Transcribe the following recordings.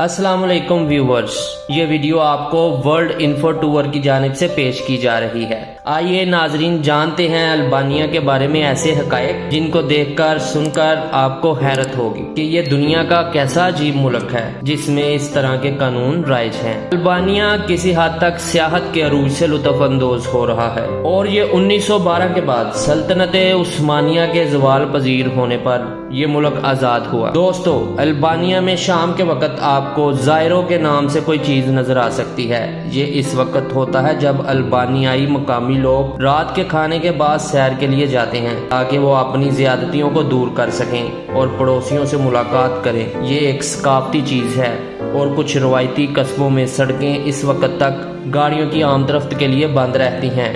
अस्सलाम वालेकुम व्यूवर्स, ये वीडियो आपको वर्ल्ड इन्फो टूर की जानिब से पेश की जा रही है। आइए नाजरीन जानते हैं अल्बानिया के बारे में ऐसे हकायक जिनको देखकर सुनकर आपको हैरत होगी कि ये दुनिया का कैसा अजीब मुल्क है जिसमें इस तरह के कानून राइज हैं। अल्बानिया किसी हद तक सियाहत के अरूज से लुत्फ अंदोज हो रहा है और ये 1912 के बाद सल्तनत उस्मानिया के ज़वाल पजीर होने पर ये मुल्क आज़ाद हुआ। दोस्तों, अल्बानिया में शाम के वक्त आपको ज़ायरो के नाम से कोई चीज़ नजर आ सकती है। ये इस वक्त होता है जब अल्बानियाई मकामी लोग रात के खाने के बाद सैर के लिए जाते हैं ताकि वो अपनी ज्यादतियों को दूर कर सकें और पड़ोसियों से मुलाकात करें। ये एक सकाफती चीज़ है और कुछ रवायती कस्बों में सड़कें इस वक्त तक गाड़ियों की आमदरफ्त के लिए बंद रहती हैं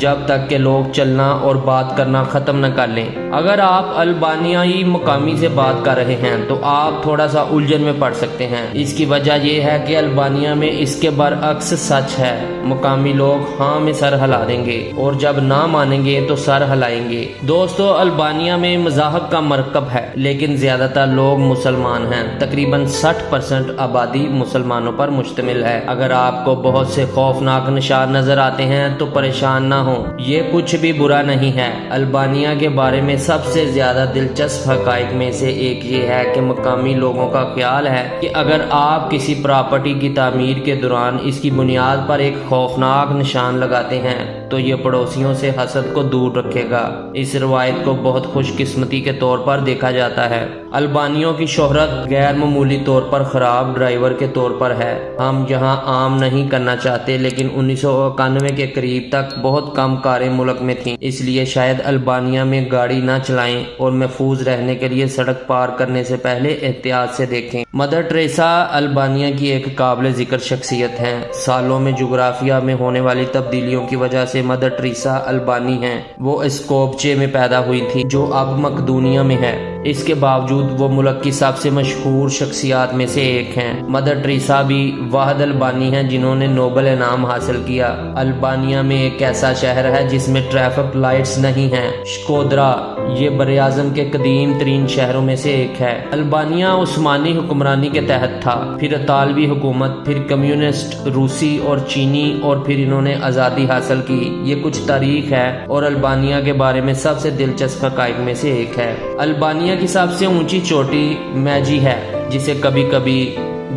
जब तक के लोग चलना और बात करना ख़त्म न कर लें। अगर आप अल्बानियाई मकामी से बात कर रहे हैं तो आप थोड़ा सा उलझन में पड़ सकते हैं। इसकी वजह यह है कि अल्बानिया में इसके बरअक्स सच है। मकामी लोग हाँ में सर हिला देंगे और जब ना मानेंगे तो सर हिलाएंगे। दोस्तों, अल्बानिया में मज़ाहब का मरकब है लेकिन ज़्यादातर लोग मुसलमान हैं। तकरीबन 60% आबादी मुसलमानों पर मुश्तमिल है। अगर आपको बहुत से खौफनाक निशान नजर आते हैं तो परेशान ना हो, ये कुछ भी बुरा नहीं है। अल्बानिया के बारे में सबसे ज्यादा दिलचस्प हकायक में से एक ये है कि मकामी लोगों का ख्याल है कि अगर आप किसी प्रॉपर्टी की तामीर के दौरान इसकी बुनियाद पर एक खौफनाक निशान लगाते हैं तो ये पड़ोसियों से हसद को दूर रखेगा। इस रवायत को बहुत खुशकिस्मती के तौर पर देखा जाता है। अल्बानियों की शोहरत गैर मामूली तौर पर खराब ड्राइवर के तौर पर है। हम यहाँ आम नहीं करना चाहते लेकिन 1991 के करीब तक बहुत कम कारें मुल्क में थीं, इसलिए शायद अल्बानिया में गाड़ी ना चलाएं और महफूज रहने के लिए सड़क पार करने से पहले एहतियात से देखें। मदर टेरेसा अल्बानिया की एक काबिल जिक्र शख्सियत हैं। सालों में जुग्राफिया में होने वाली तब्दीलियों की वजह से मदर टेरेसा अल्बानी हैं। वो स्कोपचे में पैदा हुई थी जो अब मकदूनिया में है। इसके बावजूद वो मुल्क की सबसे मशहूर शख्सियात में से एक हैं। मदर टेरेसा भी वाहिद अल्बानी हैं जिन्होंने नोबल इनाम हासिल किया। अल्बानिया में एक ऐसा शहर है जिसमें ट्रैफिक लाइट्स नहीं हैं। शकोदरा ये बरआज़म के कदीम तरीन शहरों में से एक है। अल्बानिया उस्मानी हुक्मरानी के तहत था, फिर इतालवी हुकूमत, फिर कम्युनिस्ट, रूसी और चीनी और फिर इन्होंने आज़ादी हासिल की। ये कुछ तारीख है और अल्बानिया के बारे में सबसे दिलचस्प हकायक में से एक है। अल्बानिया की सबसे ऊंची चोटी मैजी है जिसे कभी कभी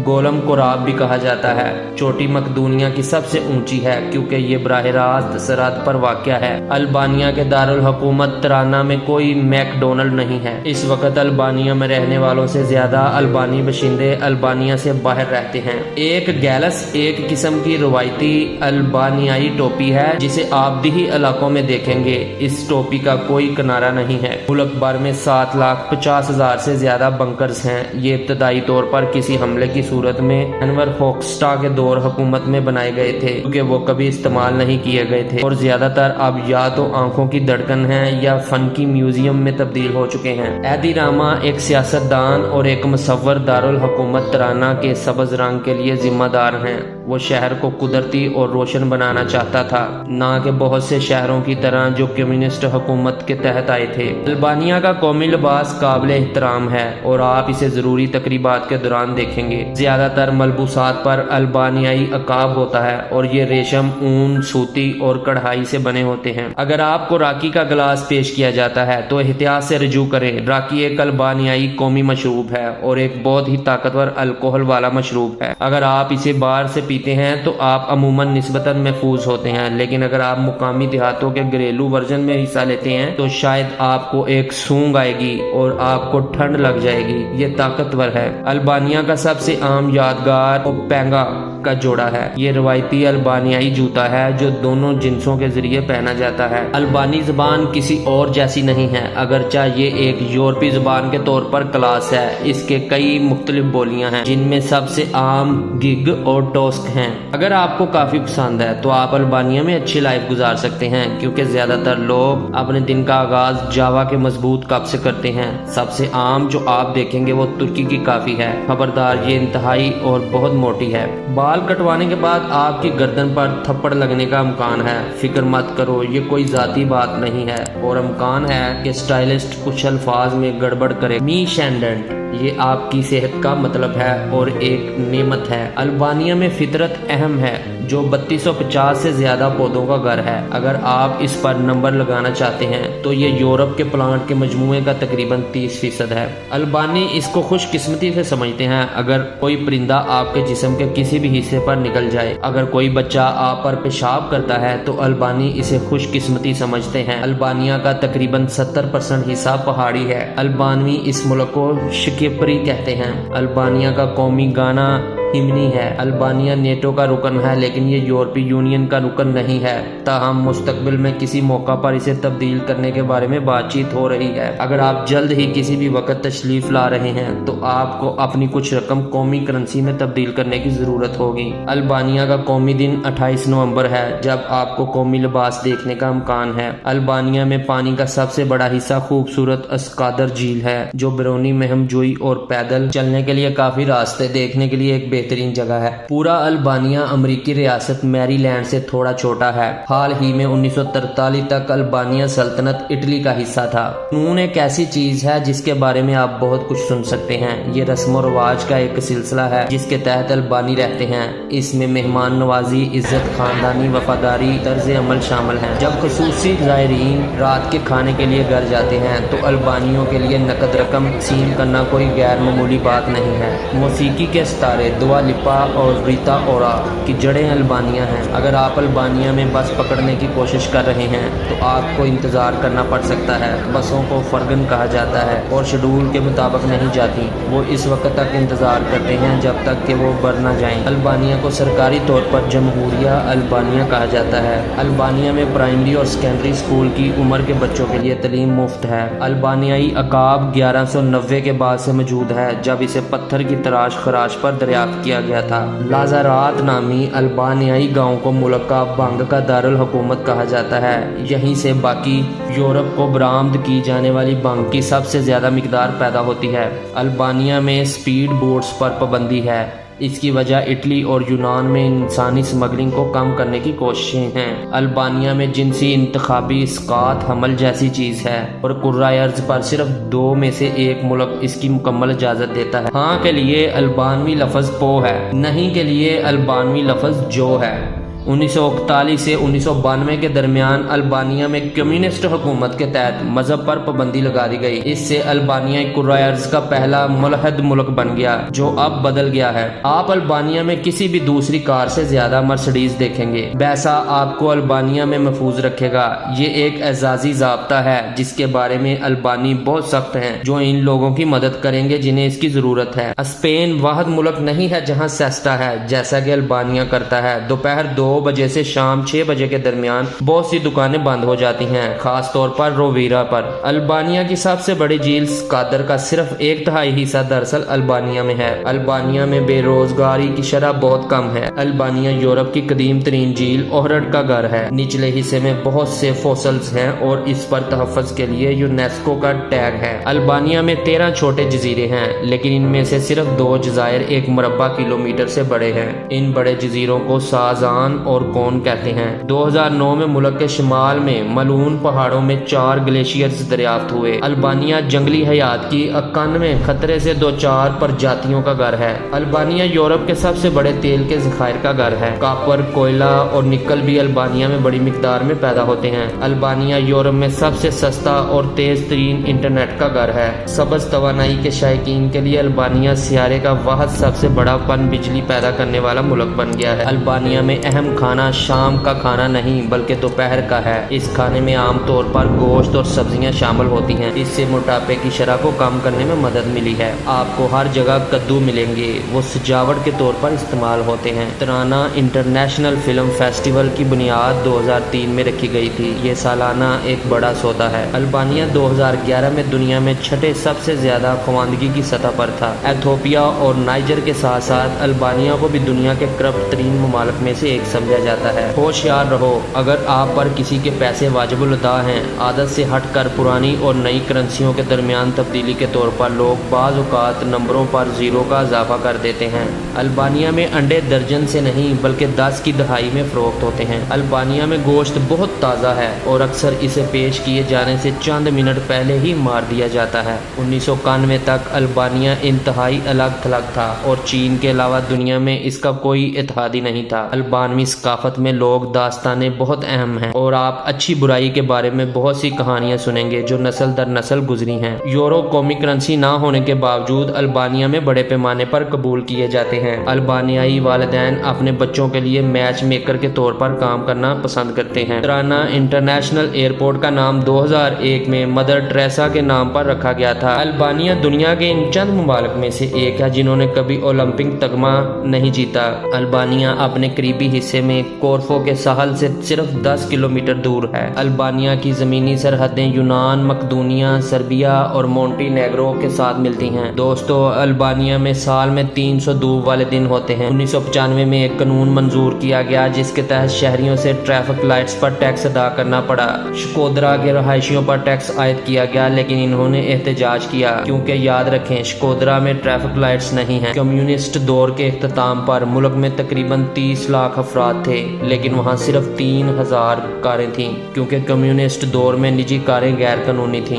गोलम कोराब भी कहा जाता है। चोटी मकदूनिया की सबसे ऊंची है क्योंकि ये बराह रास्त सरहद पर वाक़या है। अल्बानिया के दारुल हुकूमत तराना में कोई मैकडोनल्ड नहीं है। इस वक्त अल्बानिया में रहने वालों से ज्यादा अल्बानी बशिंदे अल्बानिया से बाहर रहते हैं। एक गैलस एक किस्म की रवायती अल्बानियाई टोपी है जिसे आप दिही इलाकों में देखेंगे। इस टोपी का कोई किनारा नहीं है। मुल्क भर में 7,50,000 से ज्यादा बंकर्स हैं। ये इब्तदाई तौर पर किसी हमले की सूरत में अनवर होक्स्टा के दौर हुकूमत में बनाए गए थे क्योंकि वो कभी इस्तेमाल नहीं किए गए थे और ज्यादातर अब या तो आंखों की धड़कन है या फन की म्यूजियम में तब्दील हो चुके हैं। एदी रामा एक सियासतदान और एक मुसव्वर दारुल हुकूमत तराना के सब्ज रंग के लिए जिम्मेदार हैं। वो शहर को कुदरती और रोशन बनाना चाहता था, ना कि बहुत से शहरों की तरह जो कम्युनिस्ट हुकूमत के तहत आए थे। अल्बानिया का कौमी लिबास काबिल एहतराम है और आप इसे जरूरी तकरीबात के दौरान देखेंगे। ज्यादातर मलबूसात पर अल्बानियाई अकाब होता है और ये रेशम, ऊन, सूती और कढ़ाई से बने होते हैं। अगर आपको राकी का गिलास पेश किया जाता है तो एहतियात से रजू करें। राकी एक अल्बानियाई कौमी मशरूब है और एक बहुत ही ताकतवर अल्कोहल वाला मशरूब है। अगर आप इसे बाहर से पीते हैं तो आप अमूमन निस्बतन महफूज होते हैं, लेकिन अगर आप मुकामी देहातों के घरेलू वर्जन में हिस्सा लेते हैं तो शायद आपको एक सूंघ आएगी और आपको ठंड लग जाएगी। ये ताकतवर है। अल्बानिया का सबसे आम यादगार ओपेंगा का जोड़ा है। ये रवायती अल्बानियाई जूता है जो दोनों जिन्सों के जरिए पहना जाता है। अल्बानी जबान किसी और जैसी नहीं है, अगरचा ये एक यूरोपीय जबान के तौर पर क्लास है। इसके कई मुख्तलिफ बोलियां हैं जिनमें सबसे आम गिग और टोस्क हैं। अगर आपको काफी पसंद है तो आप अल्बानिया में अच्छी लाइफ गुजार सकते हैं क्योंकि ज्यादातर लोग अपने दिन का आगाज जावा के मजबूत कप से करते हैं। सबसे आम जो आप देखेंगे वो तुर्की की काफी है। खबरदार ये इंतहाई और बहुत मोटी है। बाल कटवाने के बाद आपकी गर्दन पर थप्पड़ लगने का इम्कान है। फिक्र मत करो, ये कोई जाती बात नहीं है और इम्कान है कि स्टाइलिस्ट कुछ अल्फाज में गड़बड़ करे। मी शेंडेंट, ये आपकी सेहत का मतलब है और एक नेमत है। अल्बानिया में फितरत अहम है जो 3250 से ज्यादा पौधों का घर है। अगर आप इस पर नंबर लगाना चाहते हैं तो ये यूरोप के प्लांट के मजमूए का तकरीबन 30% है। अल्बानी इसको खुशकिस्मती से समझते हैं अगर कोई परिंदा आपके जिस्म के किसी भी हिस्से पर निकल जाए। अगर कोई बच्चा आप पर पेशाब करता है तो अल्बानी इसे खुशकिस्मती समझते हैं। अल्बानिया का तकरीबन 70% हिस्सा पहाड़ी है। अल्बानवी इस मुल्क को शिकिपरी कहते हैं। अल्बानिया का कौमी गाना हिमनी है। अल्बानिया नेटो का रुकन है लेकिन ये यूरोपीय यूनियन का रुकन नहीं है। ताहम मुस्तकबिल में किसी मौका पर इसे तब्दील करने के बारे में बातचीत हो रही है। अगर आप जल्द ही किसी भी वक्त तशरीफ ला रहे हैं तो आपको अपनी कुछ रकम कौमी करेंसी में तब्दील करने की जरूरत होगी। अल्बानिया का कौमी दिन 28 नवंबर है जब आपको कौमी लिबास देखने का इम्कान है। अल्बानिया में पानी का सबसे बड़ा हिस्सा खूबसूरत अस्कादर झील है जो बैरूनी महमजोई और पैदल चलने के लिए काफी रास्ते देखने के लिए एक बेहतरीन जगह है। पूरा अल्बानिया अमेरिकी रियासत मैरीलैंड से थोड़ा छोटा है। हाल ही में 1943 तक अल्बानिया सल्तनत इटली का हिस्सा था। कानून एक ऐसी चीज है जिसके बारे में आप बहुत कुछ सुन सकते हैं। ये रस्म और रिवाज का एक सिलसिला है जिसके तहत अल्बानी रहते हैं। इसमें मेहमान नवाजी, इज्जत, खानदानी वफादारी, तर्ज अमल शामिल है। जब खुसूसी ज़ायरीन रात के खाने के लिए घर जाते हैं तो अल्बानियों के लिए नकद रकम तकसीम करना कोई गैर मामूली बात नहीं है। मौसीकी के सितारे दुआ लिपा और रीता ओरा की जड़ें अल्बानिया हैं। अगर आप अल्बानिया में बस पकड़ने की कोशिश कर रहे हैं तो आपको इंतज़ार करना पड़ सकता है। बसों को फर्गन कहा जाता है और शेड्यूल के मुताबिक नहीं जाती। वो इस वक्त तक इंतज़ार करते हैं जब तक कि वो बढ़ ना जाएं। अल्बानिया को सरकारी तौर पर जमहूरिया अल्बानिया कहा जाता है। अल्बानिया में प्राइमरी और सेकेंडरी स्कूल की उम्र के बच्चों के लिए तालीम मुफ्त है। अल्बानियाई अकाब 1190 के बाद से मौजूद है जब इसे पत्थर की तराश खराश पर दरियाफ्त किया गया था। लाजारात नामी अल्बानियाई गांव को मुल्क का भंग का दारुल हुकूमत कहा जाता है। यहीं से बाकी यूरोप को बरामद की जाने वाली भंग की सबसे ज्यादा मिकदार पैदा होती है। अल्बानिया में स्पीड बोट्स पर पाबंदी है। इसकी वजह इटली और यूनान में इंसानी स्मगलिंग को कम करने की कोशिशें हैं। अल्बानिया में जिनसी इंतखाबी इस्कात हमल जैसी चीज है और कुर्राए अर्ज पर सिर्फ 2 में से 1 मुल्क इसकी मुकम्मल इजाजत देता है। हाँ के लिए अल्बानवी लफ्ज पो है, नहीं के लिए अल्बानवी लफ्ज जो है। 1941 से 1992 के दरमियान अल्बानिया में कम्युनिस्ट हुकूमत के तहत मजहब पर पाबंदी लगा दी गई। इससे अल्बानिया कुर्राए अर्ज का पहला मुलहद मुल्क बन गया जो अब बदल गया है। आप अल्बानिया में किसी भी दूसरी कार से ज्यादा मर्सिडीज देखेंगे। वैसा आपको अल्बानिया में महफूज रखेगा। ये एक एजाजी ज़ाब्ता है जिसके बारे में अल्बानी बहुत सख्त हैं जो इन लोगों की मदद करेंगे जिन्हें इसकी जरूरत है। स्पेन वाहिद मुल्क नहीं है जहाँ सेस्टा है जैसा कि अल्बानिया करता है। दोपहर 2 बजे से शाम 6 बजे के दरमियान बहुत सी दुकानें बंद हो जाती हैं, खास तौर पर रोवीरा पर। अल्बानिया की सबसे बड़ी झील स्कादर का सिर्फ 1/3 हिस्सा दरअसल अल्बानिया में है। अल्बानिया में बेरोजगारी की शरह बहुत कम है। अल्बानिया यूरोप की कदीम तरीन झील ओहरड का घर है। निचले हिस्से में बहुत से फॉसिल्स हैं और इस पर तहफ़्फ़ुज़ के लिए यूनेस्को का टैग है। अल्बानिया में 13 छोटे जजीरे हैं लेकिन इनमें से सिर्फ 2 जज़ायर 1 मुरब्बा किलोमीटर से बड़े हैं। इन बड़े जजीरों को साजान और कौन कहते हैं। 2009 में मुल्क के शिमाल में मलून पहाड़ों में 4 ग्लेशियर्स दरियाफ्त हुए। अल्बानिया जंगली हयात की 91 खतरे से 2-4 प्रजातियों का घर है। अल्बानिया यूरोप के सबसे बड़े तेल के ज़खायर का घर है। कॉपर, कोयला और निकल भी अल्बानिया में बड़ी मिकदार में पैदा होते हैं। अल्बानिया यूरोप में सबसे सस्ता और तेज तरीन इंटरनेट का घर है। सबज तवानाई के शायकीन के लिए अल्बानिया सियारे का वाहिद सबसे बड़ा पन बिजली पैदा करने वाला मुल्क बन गया है। अल्बानिया में अहम खाना शाम का खाना नहीं बल्कि दोपहर का है। इस खाने में आम तौर पर गोश्त और सब्जियां शामिल होती हैं। इससे मोटापे की शरह को कम करने में मदद मिली है। आपको हर जगह कद्दू मिलेंगे, वो सजावट के तौर पर इस्तेमाल होते हैं। तराना इंटरनेशनल फिल्म फेस्टिवल की बुनियाद 2003 में रखी गई थी। ये सालाना एक बड़ा सौदा है। अल्बानिया 2011 में दुनिया में 6ठे सबसे ज्यादा खवानदगी की सतह पर था। एथोपिया और नाइजर के साथ साथ अल्बानिया को भी दुनिया के करप्ट तरीन ममालिक में से एक समझा जाता है। होशियार रहो, अगर आप पर किसी के पैसे वाजिबुल अदा हैं, आदत से हटकर पुरानी और नई करेंसियों के दरमियान तब्दीली के तौर पर लोग बाज़ औक़ात नंबरों पर ज़ीरो का इजाफा कर देते हैं। अल्बानिया में अंडे दर्जन से नहीं बल्कि 10 की दहाई में फ़रोख्त होते हैं। अल्बानिया में गोश्त बहुत ताज़ा है और अक्सर इसे पेश किए जाने से चंद मिनट पहले ही मार दिया जाता है। 1991 तक अल्बानिया इंतहाई अलग थलग था और चीन के अलावा दुनिया में इसका कोई इत्तेहादी नहीं था। अल्बानवी सकाफत में लोग दास्तानें बहुत अहम हैं और आप अच्छी बुराई के बारे में बहुत सी कहानियाँ सुनेंगे जो नस्ल दर नस्ल गुजरी हैं। यूरो कौमी करेंसी ना होने के बावजूद अल्बानिया में बड़े पैमाने पर कबूल किए जाते हैं। अल्बानियाई वालिदैन अपने बच्चों के लिए मैच मेकर के तौर पर काम करना पसंद करते हैं। तराना इंटरनेशनल एयरपोर्ट का नाम 2001 में मदर टेरेसा के नाम पर रखा गया था। अल्बानिया दुनिया के इन चंद मुमालिक में से एक है जिन्होंने कभी ओलंपिक तगमा नहीं जीता। अल्बानिया अपने करीबी हिस्से में कोर्फो के साहल से सिर्फ 10 किलोमीटर दूर है। अल्बानिया की जमीनी सरहदें यूनान, मकदूनिया, सर्बिया और मोंटीनेग्रो के साथ मिलती हैं। दोस्तों, अल्बानिया में साल में 300 धूप वाले दिन होते हैं। 1995 में एक कानून मंजूर किया गया जिसके तहत शहरियों से ट्रैफिक लाइट्स पर टैक्स अदा करना पड़ा। शकोदरा के रहायशियों पर टैक्स आयद किया गया लेकिन इन्होंने एहतजाज किया क्योंकि याद रखें शकोदरा में ट्रैफिक लाइट्स नहीं हैं। कम्युनिस्ट दौर के इख्तिताम पर मुल्क में तकरीबन 30 लाख अफराद थे लेकिन वहाँ सिर्फ 3000 कारें थीं क्योंकि कम्युनिस्ट दौर में निजी कारें गैर कानूनी थीं।